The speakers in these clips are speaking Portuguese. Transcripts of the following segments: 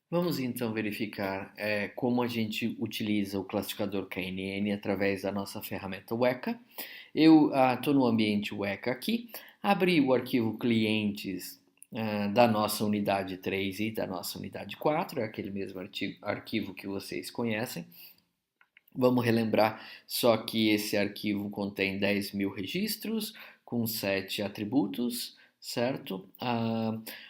Vamos então verificar como a gente utiliza o classificador KNN através da nossa ferramenta Weka. Eu estou no ambiente Weka aqui, abri o arquivo clientes da nossa unidade 3 e da nossa unidade 4, é aquele mesmo arquivo que vocês conhecem. Vamos relembrar só que esse arquivo contém 10.000 registros com 7 atributos, certo?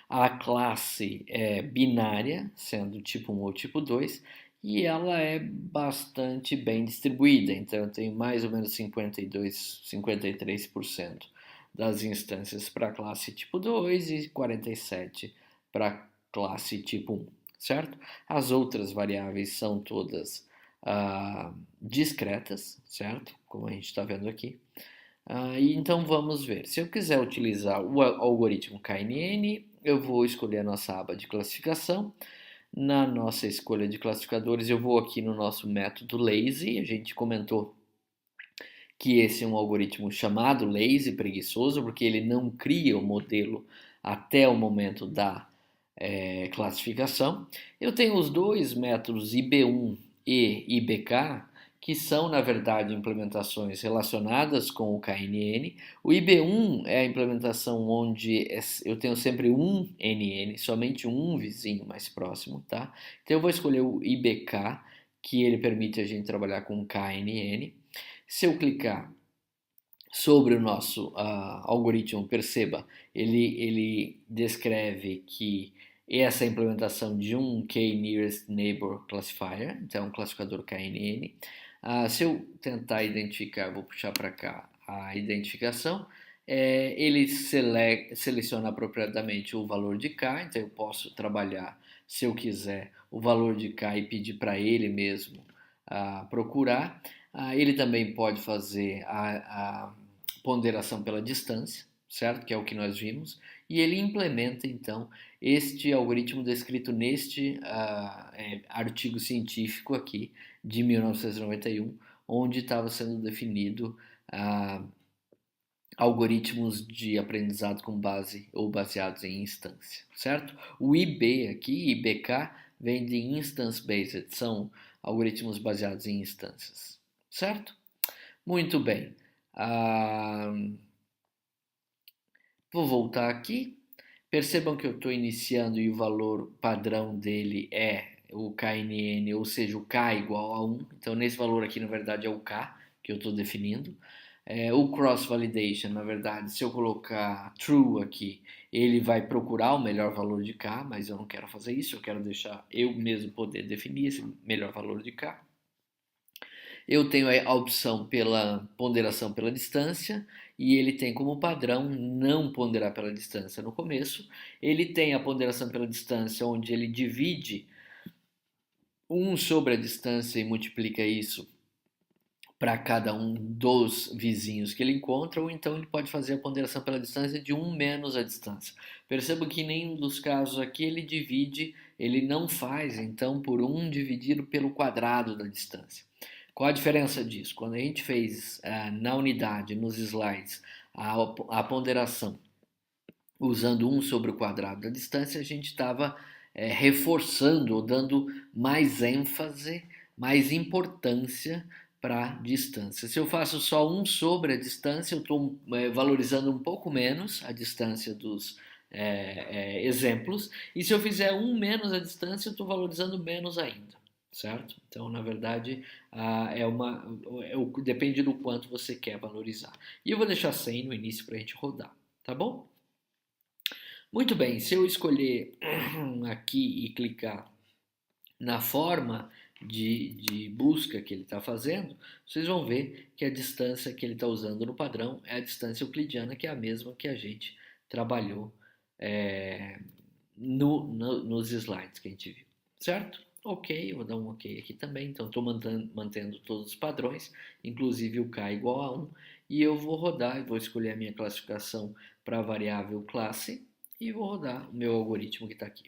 A classe é binária, sendo tipo 1 ou tipo 2, e ela é bastante bem distribuída, então tem mais ou menos 52, 53% das instâncias para a classe tipo 2 e 47% para a classe tipo 1, certo? As outras variáveis são todas discretas, certo? Como a gente está vendo aqui. E então vamos ver. Se eu quiser utilizar o algoritmo KNN, eu vou escolher a nossa aba de classificação. Na nossa escolha de classificadores, eu vou aqui no nosso método lazy. A gente comentou que esse é um algoritmo chamado lazy, preguiçoso, porque ele não cria o modelo até o momento da classificação. Eu tenho os dois métodos IB1 e IBK, que são, na verdade, implementações relacionadas com o KNN. O IB1 é a implementação onde eu tenho sempre um NN, somente um vizinho mais próximo, tá? Então eu vou escolher o IBK, que ele permite a gente trabalhar com KNN. Se eu clicar sobre o nosso algoritmo, perceba, ele descreve que essa é a implementação de um K-Nearest Neighbor Classifier, então um classificador KNN. Se eu tentar identificar, vou puxar para cá a identificação, ele seleciona apropriadamente o valor de K, então eu posso trabalhar, se eu quiser, o valor de K e pedir para ele mesmo procurar. Ele também pode fazer a ponderação pela distância, certo? Que é o que nós vimos. E ele implementa, então, este algoritmo descrito neste artigo científico aqui, de 1991, onde estava sendo definido algoritmos de aprendizado com base ou baseados em instância, certo? O IB aqui, IBK, vem de Instance Based, são algoritmos baseados em instâncias, certo? Muito bem. Ah, vou voltar aqui. Percebam que eu estou iniciando e o valor padrão dele é o KNN, ou seja, o K igual a 1. Então, nesse valor aqui, na verdade, é o K que eu estou definindo. O cross validation, na verdade, se eu colocar true aqui, ele vai procurar o melhor valor de K, mas eu não quero fazer isso, eu quero deixar eu mesmo poder definir esse melhor valor de K. Eu tenho a opção pela ponderação pela distância e ele tem como padrão não ponderar pela distância no começo. Ele tem a ponderação pela distância onde ele divide um sobre a distância e multiplica isso para cada um dos vizinhos que ele encontra, ou então ele pode fazer a ponderação pela distância de um menos a distância. Perceba que em nenhum dos casos aqui ele divide, ele não faz então por um dividido pelo quadrado da distância. Qual a diferença disso? Quando a gente fez na unidade, nos slides, a ponderação usando um sobre o quadrado da distância, a gente estava reforçando ou dando mais ênfase, mais importância para a distância. Se eu faço só um sobre a distância, eu estou valorizando um pouco menos a distância dos exemplos, e se eu fizer um menos a distância, eu estou valorizando menos ainda, certo? Então, na verdade, depende do quanto você quer valorizar. E eu vou deixar 100 no início para a gente rodar, tá bom? Muito bem, se eu escolher aqui e clicar na forma de busca que ele está fazendo, vocês vão ver que a distância que ele está usando no padrão é a distância euclidiana, que é a mesma que a gente trabalhou é, nos slides que a gente viu, certo? Ok, eu vou dar um ok aqui também, então estou mantendo todos os padrões, inclusive o k igual a 1, e eu vou rodar, vou escolher a minha classificação para a variável classe, e vou rodar o meu algoritmo que está aqui.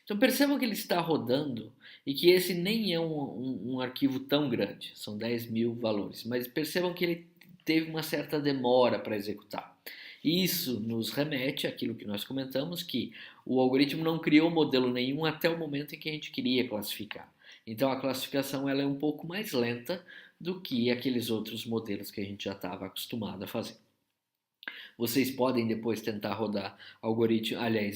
Então percebam que ele está rodando e que esse nem é um arquivo tão grande, são 10.000 valores, mas percebam que ele teve uma certa demora para executar. Isso nos remete àquilo que nós comentamos, que o algoritmo não criou modelo nenhum até o momento em que a gente queria classificar. Então a classificação ela é um pouco mais lenta do que aqueles outros modelos que a gente já estava acostumado a fazer. Vocês podem depois tentar rodar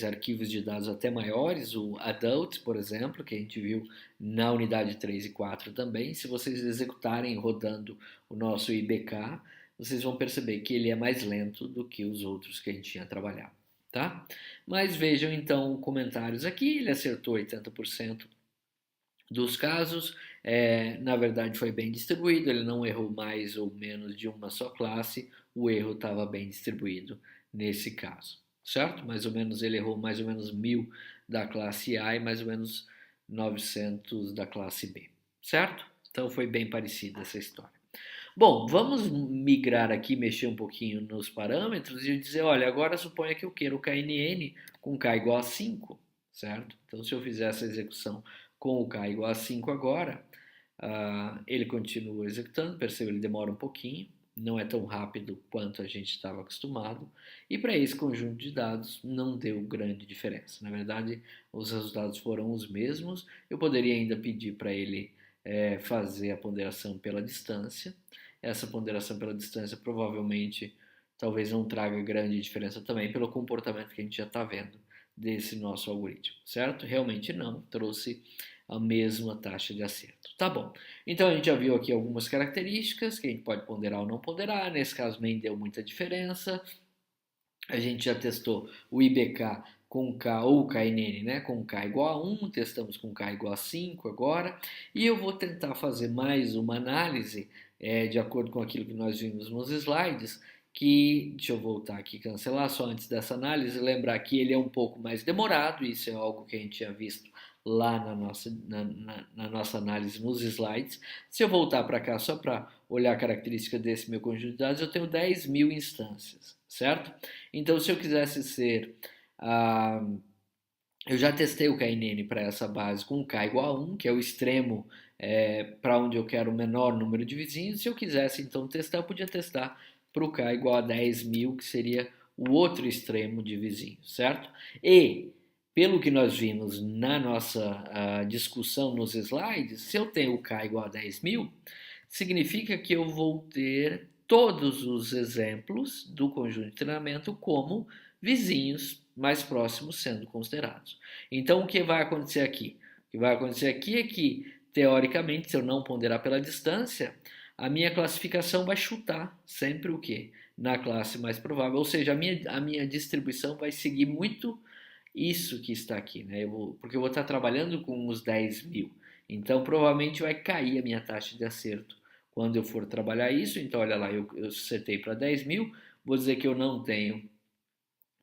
arquivos de dados até maiores, o Adult, por exemplo, que a gente viu na unidade 3 e 4 também. Se vocês executarem rodando o nosso IBK, vocês vão perceber que ele é mais lento do que os outros que a gente tinha trabalhado, tá? Mas vejam então comentários aqui, ele acertou 80% dos casos, na verdade foi bem distribuído, ele não errou mais ou menos de uma só classe, o erro estava bem distribuído nesse caso, certo? Mais ou menos ele errou mais ou menos 1000 da classe A e mais ou menos 900 da classe B, certo? Então foi bem parecida essa história. Bom, vamos migrar aqui, mexer um pouquinho nos parâmetros e dizer, olha, agora suponha que eu quero o KNN com K igual a 5, certo? Então se eu fizer essa execução com o K igual a 5 agora, ele continua executando, perceba, ele demora um pouquinho, não é tão rápido quanto a gente estava acostumado, e para esse conjunto de dados não deu grande diferença. Na verdade, os resultados foram os mesmos, eu poderia ainda pedir para ele fazer a ponderação pela distância. Essa ponderação pela distância provavelmente talvez não traga grande diferença também pelo comportamento que a gente já está vendo desse nosso algoritmo, certo? Realmente não, trouxe a mesma taxa de acerto. Tá bom. Então a gente já viu aqui algumas características que a gente pode ponderar ou não ponderar. Nesse caso nem deu muita diferença. A gente já testou o IBK com K ou o KNN, né, com K igual a 1, testamos com K igual a 5 agora, e eu vou tentar fazer mais uma análise de acordo com aquilo que nós vimos nos slides, que, deixa eu voltar aqui, cancelar só antes dessa análise, lembrar que ele é um pouco mais demorado, isso é algo que a gente tinha visto lá na nossa análise nos slides. Se eu voltar para cá só para olhar a característica desse meu conjunto de dados, eu tenho 10.000 instâncias, certo? Então, se eu quisesse ser... eu já testei o KNN para essa base com K igual a 1, que é o extremo para onde eu quero o menor número de vizinhos. Se eu quisesse então testar, eu podia testar para o K igual a 10.000, que seria o outro extremo de vizinhos, certo? E, pelo que nós vimos na nossa discussão nos slides, se eu tenho o K igual a 10.000, significa que eu vou ter todos os exemplos do conjunto de treinamento como vizinhos mais próximos sendo considerados. Então, o que vai acontecer aqui? O que vai acontecer aqui é que, teoricamente, se eu não ponderar pela distância, a minha classificação vai chutar sempre o quê? Na classe mais provável, ou seja, a minha distribuição vai seguir muito isso que está aqui, né? Porque eu vou estar trabalhando com os 10.000, então provavelmente vai cair a minha taxa de acerto quando eu for trabalhar isso. Então, olha lá, eu setei para 10.000, vou dizer que eu não tenho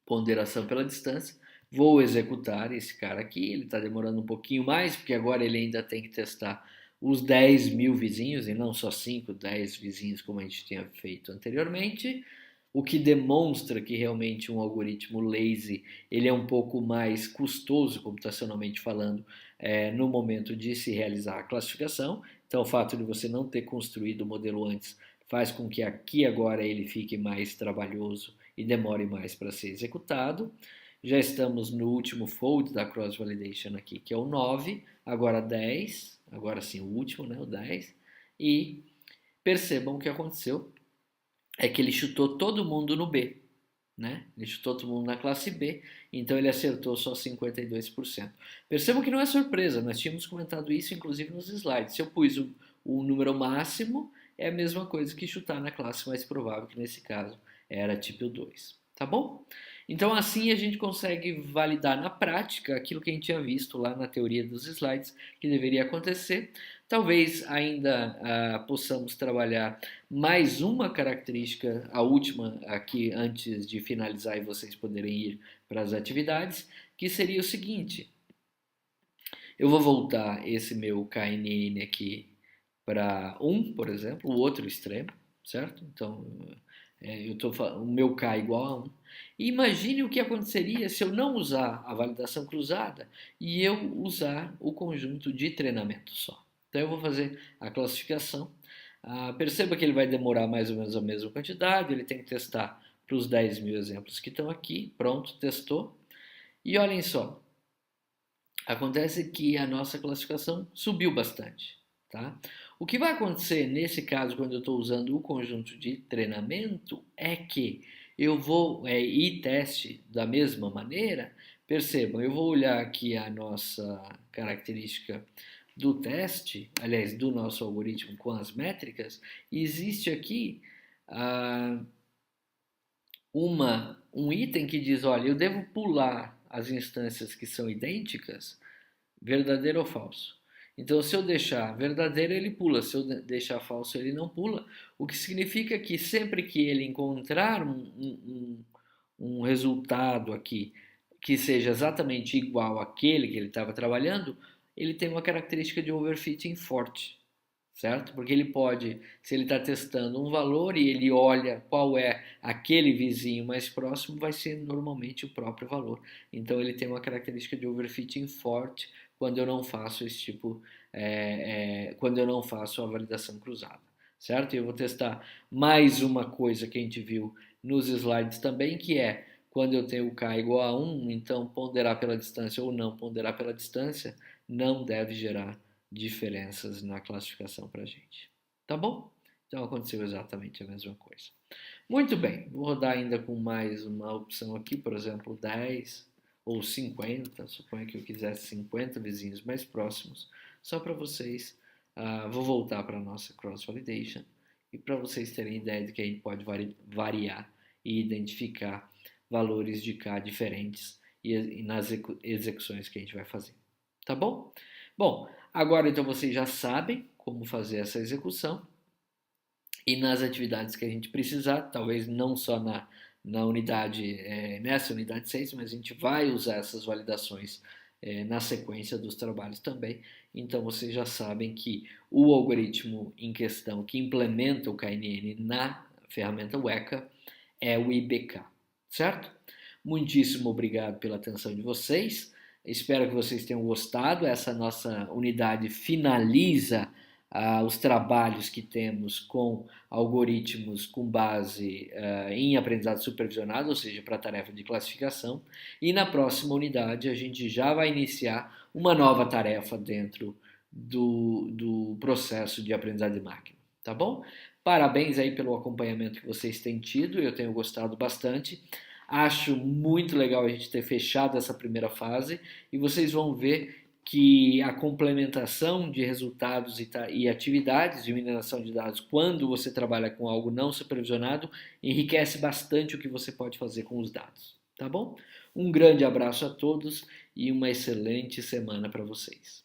ponderação pela distância, vou executar esse cara aqui, ele está demorando um pouquinho mais, porque agora ele ainda tem que testar os 10.000 vizinhos, e não só 5, 10 vizinhos como a gente tinha feito anteriormente, o que demonstra que realmente um algoritmo lazy ele é um pouco mais custoso, computacionalmente falando, no momento de se realizar a classificação. Então, o fato de você não ter construído o modelo antes faz com que aqui agora ele fique mais trabalhoso e demore mais para ser executado. Já estamos no último fold da cross validation aqui, que é o 9, agora 10, agora sim o último, né, o 10, e percebam o que aconteceu, é que ele chutou todo mundo no B, né? Ele chutou todo mundo na classe B, então ele acertou só 52%. Percebam que não é surpresa, nós tínhamos comentado isso inclusive nos slides. Se eu pus o número máximo, é a mesma coisa que chutar na classe mais provável, que nesse caso era tipo 2, tá bom? Então assim a gente consegue validar na prática aquilo que a gente tinha visto lá na teoria dos slides que deveria acontecer. Talvez ainda possamos trabalhar mais uma característica, a última aqui antes de finalizar e vocês poderem ir para as atividades, que seria o seguinte: eu vou voltar esse meu KNN aqui para 1, por exemplo, o outro extremo, certo? Então, o meu K igual a 1. E imagine o que aconteceria se eu não usar a validação cruzada e eu usar o conjunto de treinamento só. Então, eu vou fazer a classificação. Perceba que ele vai demorar mais ou menos a mesma quantidade, ele tem que testar para os 10 mil exemplos que estão aqui. Pronto, testou. E olhem só, acontece que a nossa classificação subiu bastante, tá? O que vai acontecer nesse caso, quando eu estou usando o conjunto de treinamento, é que eu vou, e teste da mesma maneira, percebam, eu vou olhar aqui a nossa característica do teste, aliás, do nosso algoritmo com as métricas, e existe aqui ah, um item que diz, olha, eu devo pular as instâncias que são idênticas, verdadeiro ou falso. Então, se eu deixar verdadeiro, ele pula. Se eu deixar falso, ele não pula. O que significa que sempre que ele encontrar um resultado aqui que seja exatamente igual àquele que ele estava trabalhando, ele tem uma característica de overfitting forte, certo? Porque ele pode, se ele está testando um valor e ele olha qual é aquele vizinho mais próximo, vai ser normalmente o próprio valor. Então ele tem uma característica de overfitting forte quando eu não faço esse tipo, quando eu não faço a validação cruzada, certo? E eu vou testar mais uma coisa que a gente viu nos slides também, que é quando eu tenho o k igual a 1, então ponderar pela distância ou não ponderar pela distância não deve gerar diferenças na classificação para a gente. Tá bom? Então aconteceu exatamente a mesma coisa. Muito bem, vou rodar ainda com mais uma opção aqui, por exemplo, 10 ou 50, suponha que eu quisesse 50 vizinhos mais próximos, só para vocês, vou voltar para a nossa cross-validation e para vocês terem ideia de que a gente pode variar e identificar valores de K diferentes e nas execuções que a gente vai fazer. Tá bom? Bom, agora então vocês já sabem como fazer essa execução e nas atividades que a gente precisar, talvez não só na unidade, nessa unidade 6, mas a gente vai usar essas validações na sequência dos trabalhos também. Então vocês já sabem que o algoritmo em questão que implementa o KNN na ferramenta Weka é o IBK, certo? Muitíssimo obrigado pela atenção de vocês. Espero que vocês tenham gostado. Essa nossa unidade finaliza os trabalhos que temos com algoritmos com base em aprendizado supervisionado, ou seja, para a tarefa de classificação. E na próxima unidade a gente já vai iniciar uma nova tarefa dentro do processo de aprendizado de máquina. Tá bom? Parabéns aí pelo acompanhamento que vocês têm tido, eu tenho gostado bastante. Acho muito legal a gente ter fechado essa primeira fase e vocês vão ver que a complementação de resultados e atividades de mineração de dados, quando você trabalha com algo não supervisionado, enriquece bastante o que você pode fazer com os dados. Tá bom? Um grande abraço a todos e uma excelente semana para vocês.